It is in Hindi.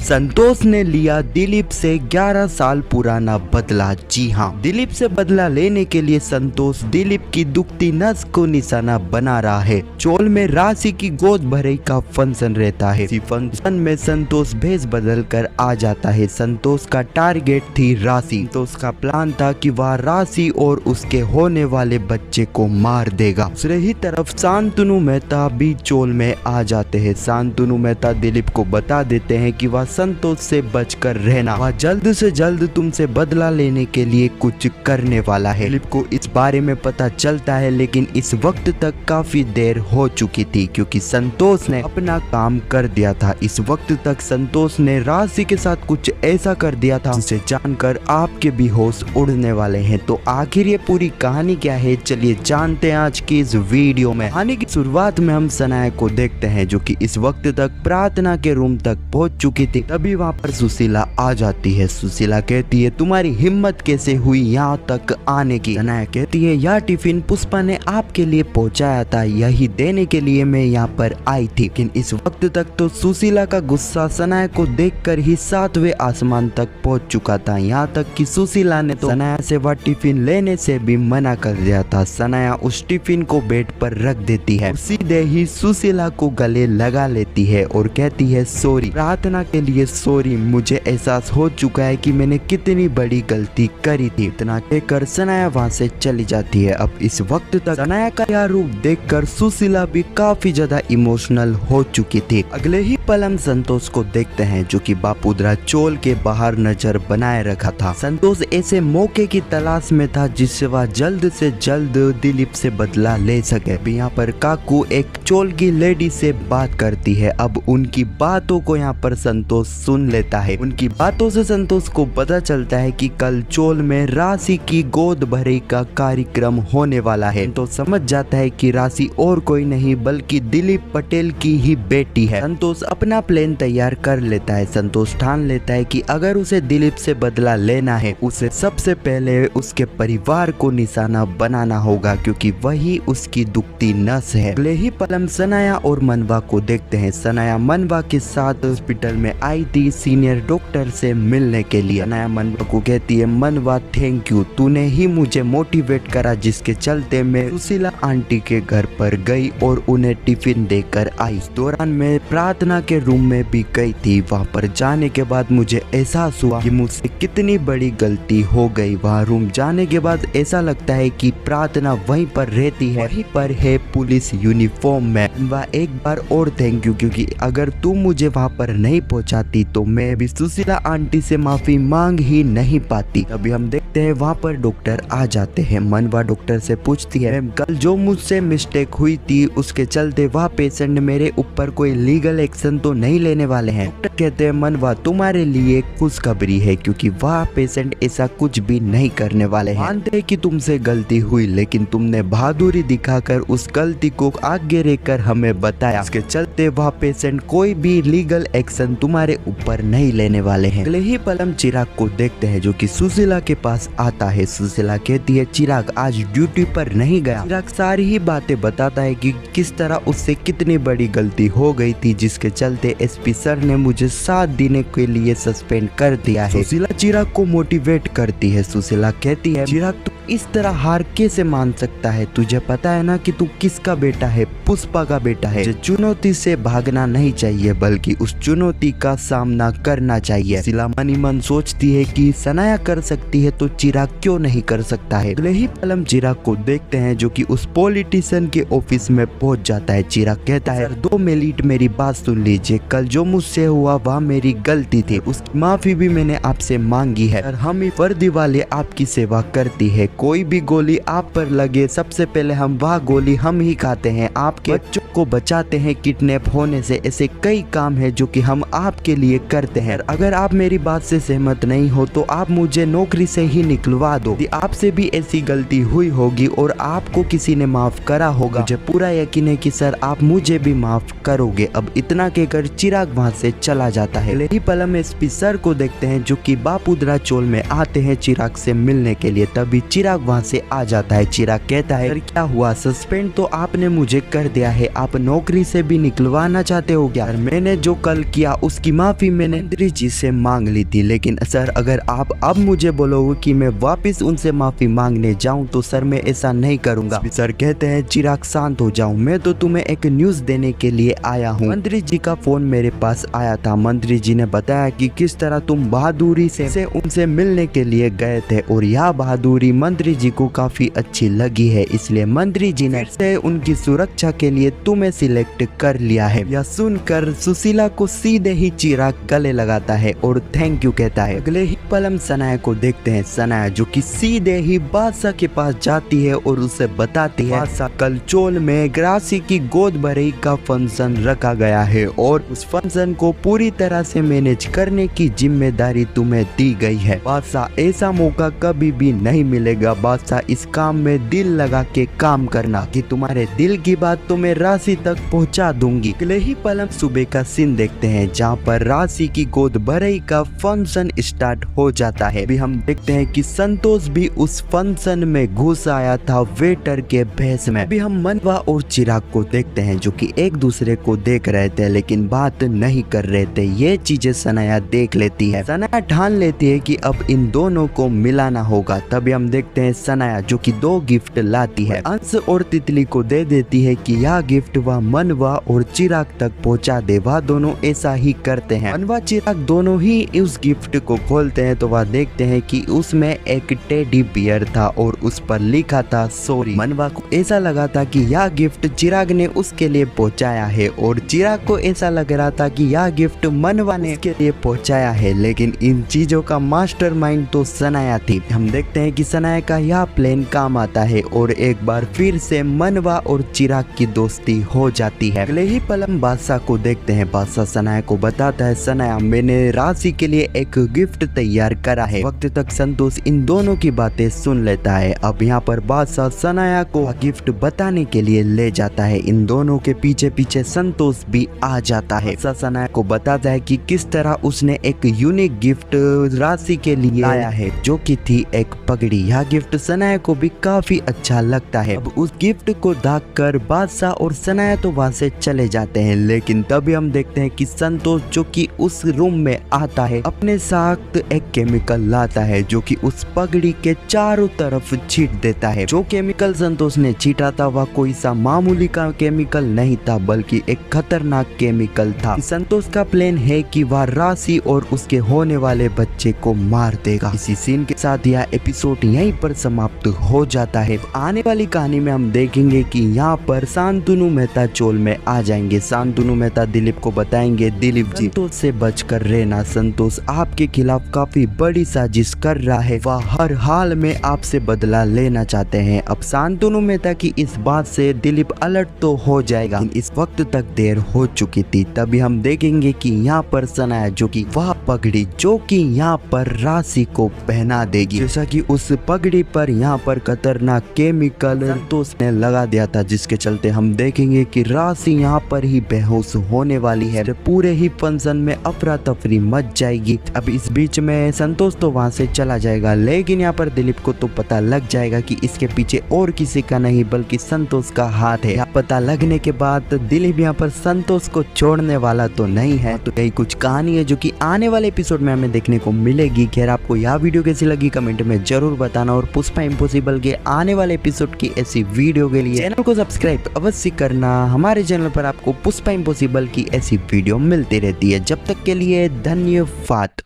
संतोष ने लिया दिलीप से 11 साल पुराना बदला। जी हाँ, दिलीप से बदला लेने के लिए संतोष दिलीप की दुखती नस को निशाना बना रहा है। चोल में राशि की गोद भरे का फंक्शन रहता है। इसी फंक्शन में संतोष भेष बदल कर आ जाता है। संतोष का टारगेट थी राशि। तो उसका प्लान था कि वह राशि और उसके होने वाले बच्चे को मार देगा। दूसरे ही तरफ शांतनु मेहता भी चोल में आ जाते हैं। शांतनु मेहता दिलीप को बता देते हैं कि वह संतोष से बचकर रहना, वह जल्द से जल्द तुमसे बदला लेने के लिए कुछ करने वाला है। दिलीप को इस बारे में पता चलता है, लेकिन इस वक्त तक काफी देर हो चुकी थी क्योंकि संतोष ने अपना काम कर दिया था। इस वक्त तक संतोष ने राशि के साथ कुछ ऐसा कर दिया था जिसे जानकर आपके भी होश उड़ने वाले हैं। तो आखिर ये पूरी कहानी क्या है, चलिए जानते हैं आज की इस वीडियो में। कहानी की शुरुआत में हम सनाया को देखते हैं जो कि इस वक्त तक प्रार्थना के रूम तक पहुंच चुकी थी। तभी वहां पर सुशीला आ जाती है। सुशीला कहती है तुम्हारी हिम्मत कैसे हुई यहाँ तक आने की। सनाया कहती है यह टिफिन पुष्पा ने आपके लिए पहुंचाया था, यही देने के लिए मैं यहाँ पर आई थी। लेकिन इस वक्त तक तो सुशीला का गुस्सा सनाया को देखकर ही 7वें आसमान तक पहुंच चुका था। यहाँ तक कि सुशीला ने तो सनाया से वह टिफिन लेने से भी मना कर दिया था। सनाया उस टिफिन को बेड पर रख देती है। सीधे ही सुशीला को गले लगा लेती है और कहती है सॉरी, प्रार्थना के लिए सॉरी, मुझे एहसास हो चुका है कि मैंने कितनी बड़ी गलती करी थी। इतना कहकर सनाया वहाँ से चली जाती है। अब इस वक्त तक सनाया का यह रूप देखकर सुशीला भी काफी ज्यादा इमोशनल हो चुकी थी। अगले ही पल हम संतोष को देखते हैं जो कि बापुद्रा चोल के बाहर नजर बनाए रखा था। संतोष ऐसे मौके की तलाश में था जिससे वह जल्द से जल्द दिलीप से बदला ले सके। यहाँ पर काकू एक चोल की लेडी से बात करती है। अब उनकी बातों को यहाँ पर संतोष सुन लेता है। उनकी बातों से संतोष को पता चलता है कि कल चोल में राशि की गोद भरे का कार्यक्रम होने वाला है। तो समझ जाता है कि राशि और कोई नहीं बल्कि दिलीप पटेल की ही बेटी है। संतोष अपना प्लान तैयार कर लेता है। संतोष ठान लेता है कि अगर उसे दिलीप से बदला लेना है, उसे सबसे पहले उसके परिवार को निशाना बनाना होगा क्योंकि वही उसकी दुखती नस है। अगले ही पल हम सनाया और मनवा को देखते हैं। सनाया मनवा के साथ हॉस्पिटल में आई थी सीनियर डॉक्टर से मिलने के लिए। सनाया मनवा को कहती है मनवा थैंक यू, तूने ही मुझे मोटिवेट करा जिसके चलते मैं सुशीला आंटी के घर पर गई और उन्हें टिफिन देकर आई। इस दौरान मैं प्रार्थना के रूम में भी गई थी। वहाँ पर जाने के बाद मुझे एहसास हुआ कि मुझसे कितनी बड़ी गलती हो गई। वहाँ रूम जाने के बाद ऐसा लगता है कि प्रार्थना वहीं पर रहती है, वहीं पर है पुलिस यूनिफॉर्म में। वह एक बार और थैंक यू, क्योंकि अगर तू मुझे वहाँ पर नहीं पहुँचाती तो मैं भी सुशीला आंटी से माफी मांग ही नहीं पाती। अभी हम देखते हैं वहाँ पर डॉक्टर आ जाते हैं। मनवा डॉक्टर से पूछती है कल जो मुझसे मिस्टेक हुई थी उसके चलते वह पेशेंट मेरे ऊपर कोई लीगल एक्शन तो नहीं लेने वाले हैं। डॉक्टर कहते हैं मनवा तुम्हारे लिए खुशखबरी है क्योंकि वह पेशेंट ऐसा कुछ भी नहीं करने वाले हैं। मानते हैं कि तुमसे गलती हुई, लेकिन तुमने बहादुरी दिखाकर उस गलती को आगे रहकर हमें बताया। इसके चलते वह पेशेंट कोई भी लीगल एक्शन तुम्हारे ऊपर नहीं लेने वाले हैं। अगले ही पल हम चिराग को देखते हैं जो कि सुशीला के पास आता है। सुशीला कहती है चिराग आज ड्यूटी पर नहीं गया। चिराग सारी ही बातें बताता है कि किस तरह उससे कितनी बड़ी गलती हो गई थी जिसके चलते एसपी सर ने मुझे 7 दिन के लिए सस्पेंड कर दिया है। सुशीला चिराग को मोटिवेट करती है। सुशीला कहती है चिराग तू इस तरह हार कैसे मान सकता है, तुझे पता है ना कि तू किसका बेटा है, पुष्पा का बेटा है। चुनौती से भागना नहीं चाहिए बल्कि उस चुनौती का सामना करना चाहिए। सुशीला मन ही मन सोचती है कि सनाया कर सकती है तो चिराग क्यों नहीं कर सकता है। अगले ही पल हम चिराग को देखते हैं जो कि उस पॉलिटिशियन के ऑफिस में पहुंच जाता है। चिराग कहता है 2 मिनट मेरी बात सुन लीजिए, कल जो मुझसे हुआ वह मेरी गलती थी, उसकी माफी भी मैंने आपसे मांगी है। और हम ही वर्दी वाले आपकी सेवा करती है, कोई भी गोली आप पर लगे सबसे पहले हम वह गोली हम ही खाते हैं, आपके बच्चों को बचाते हैं किडनैप होने से। ऐसे कई काम है जो कि हम आपके लिए करते हैं। अगर आप मेरी बात से सहमत नहीं हो तो आप मुझे नौकरी से ही निकलवा दो। आपसे भी ऐसी गलती हुई होगी और आपको किसी ने माफ करा होगा, मुझे पूरा यकीन है कि सर आप मुझे भी माफ करोगे। अब इतना कहकर चिराग वहाँ से चला जाता है। अगले ही पल हम एसपी सर को देखते हैं जो कि बापुद्रा चोल में आते हैं चिराग से मिलने के लिए। तभी चिराग वहाँ से आ जाता है। चिराग कहता है सर क्या हुआ, सस्पेंड तो आपने मुझे कर दिया है, आप आप नौकरी से भी निकलवाना चाहते हो क्या? मैंने जो कल किया उसकी माफी मैंने मंत्री जी से मांग ली थी, लेकिन सर अगर आप अब मुझे बोलोगे कि मैं वापस उनसे माफी मांगने जाऊं तो सर मैं ऐसा नहीं करूंगा। सर कहते हैं चिराग शांत हो जाओ, मैं तो तुम्हें एक न्यूज देने के लिए आया हूँ। मंत्री जी का फोन मेरे पास आया था। मंत्री जी ने बताया कि किस तरह तुम बहादुरी से उनसे मिलने के लिए गए थे और यह बहादुरी मंत्री जी को काफी अच्छी लगी है, इसलिए मंत्री जी ने से उनकी सुरक्षा के लिए तुम्हें सिलेक्ट कर लिया है। यह सुनकर सुशीला को सीधे ही चिराग गले लगाता है और थैंक यू कहता है। अगले ही पल हम सनाया को देखते हैं। सनाया जो कि सीधे ही बादशाह के पास जाती है और उसे बताती है बादशाह कल चोल में राशि की गोद भराई का फंक्शन रखा गया है और उस फंक्शन को पूरी तरह से मैनेज करने की जिम्मेदारी तुम्हें दी गई है। बादशाह ऐसा मौका कभी भी नहीं मिलेगा। बादशाह इस काम में दिल लगा के काम करना कि तुम्हारे दिल की बात तो मैं राशि तक पहुंचा दूंगी। अगले ही पल हम सुबह का सीन देखते हैं जहां पर राशि की गोद भराई का फंक्शन स्टार्ट हो जाता है। अभी हम देखते हैं कि संतोष भी उस फंक्शन में घुस आया था वेटर के भेष में। अभी हम मनवा और चिराग को देखते हैं जो कि एक दूसरे को देख रहे थे लेकिन बात नहीं कर रहे थे। ये चीजें सनाया देख लेती है। सनाया ठान लेती है कि अब इन दोनों को मिलाना होगा। तभी हम देखते हैं सनाया जो कि 2 गिफ्ट लाती है। अंश और तितली को दे देती है कि यह गिफ्ट वह मनवा और चिराग तक पहुंचा दे। वह दोनों ऐसा ही करते हैं। मनवा चिराग दोनों ही उस गिफ्ट को खोलते हैं तो वह देखते हैं कि उसमें एक टेडी बियर था और उस पर लिखा था सॉरी। मनवा को ऐसा लगा था कि यह गिफ्ट चिराग ने उसके लिए पहुंचाया है और चिराग को ऐसा लग रहा था कि यह गिफ्ट मनवा ने उसके लिए पहुंचाया है, लेकिन इन चीजों का मास्टरमाइंड तो सनाया थी। हम देखते हैं कि सनाया का यह प्लान काम आता है और एक बार फिर से मनवा और चिराग की दोस्ती हो जाती है। अगले ही पल हम बादशाह को देखते हैं। बादशाह सनाया को बताता है सनाया मैंने राशि के लिए एक गिफ्ट तैयार करा है। वक्त तक संतोष इन दोनों की बातें सुन लेता है। अब यहाँ पर बादशाह सनाया को गिफ्ट बताने के लिए ले जाता है। इन दोनों के पीछे पीछे संतोष भी आ जाता है। बादशाह सनाया को बताता है कि किस तरह उसने एक यूनिक गिफ्ट राशि के लिए लाया है जो कि थी एक पगड़ी। यह गिफ्ट सनाया को भी काफी अच्छा लगता है। अब उस गिफ्ट को देखकर बादशाह और सनाया तो वहां से चले जाते हैं, लेकिन तभी हम देखते हैं कि संतोष जो कि उस रूम में आता है अपने साथ एक केमिकल लाता है जो कि उस पगड़ी के चारों तरफ छींट देता है। जो केमिकल संतोष ने छींटा था वह कोई सा मामूली का केमिकल नहीं था बल्कि एक खतरनाक केमिकल था। संतोष का प्लान है कि वह राशि और उसके होने वाले बच्चे को मार देगा। इसी सीन के साथ यह एपिसोड यहीं पर समाप्त हो जाता है। आने वाली कहानी में हम देखेंगे कि यहाँ पर शांतनु मेहता चोल में आ जाएंगे। शांतनु मेहता दिलीप को बताएंगे दिलीप जी संतोष से बचकर रहना, संतोष आपके खिलाफ काफी बड़ी साजिश कर रहा है, वह हर हाल में आपसे बदला लेना चाहते हैं। अब शांतनु मेहता की इस बात से दिलीप अलर्ट तो हो जाएगा, इस वक्त तक देर हो चुकी थी। तभी हम देखेंगे कि यहाँ पर सनाया जो कि वह पगड़ी जो कि यहाँ पर राशि को पहना देगी, जैसा कि उस पगड़ी पर यहाँ पर खतरनाक केमिकल संतोष ने लगा दिया था, जिसके चलते हम देखेंगे कि राशि यहाँ पर ही बेहोश होने वाली है। पूरे ही फंक्शन में अफरा तफरी मच जाएगी। अब इस बीच में संतोष तो वहां से चला जाएगा, लेकिन यहाँ पर दिलीप को तो पता लग जाएगा कि इसके पीछे और किसी का नहीं बल्कि संतोष का हाथ है। यहाँ पता लगने के बाद दिलीप यहाँ पर संतोष को छोड़ने वाला तो नहीं है। तो यही कुछ कहानी है जो कि आने वाले एपिसोड में हमें देखने को मिलेगी। खैर आपको यह वीडियो कैसी लगी कमेंट में जरूर बताना और पुष्पा इम्पॉसिबल के आने वाले एपिसोड की ऐसी वीडियो के लिए चैनल को सब्सक्राइब अवश्य करना। हमारे चैनल पर आपको पुष्पा इम्पॉसिबल की ऐसी वीडियो मिलती रहती है। जब तक के लिए धन्यवाद।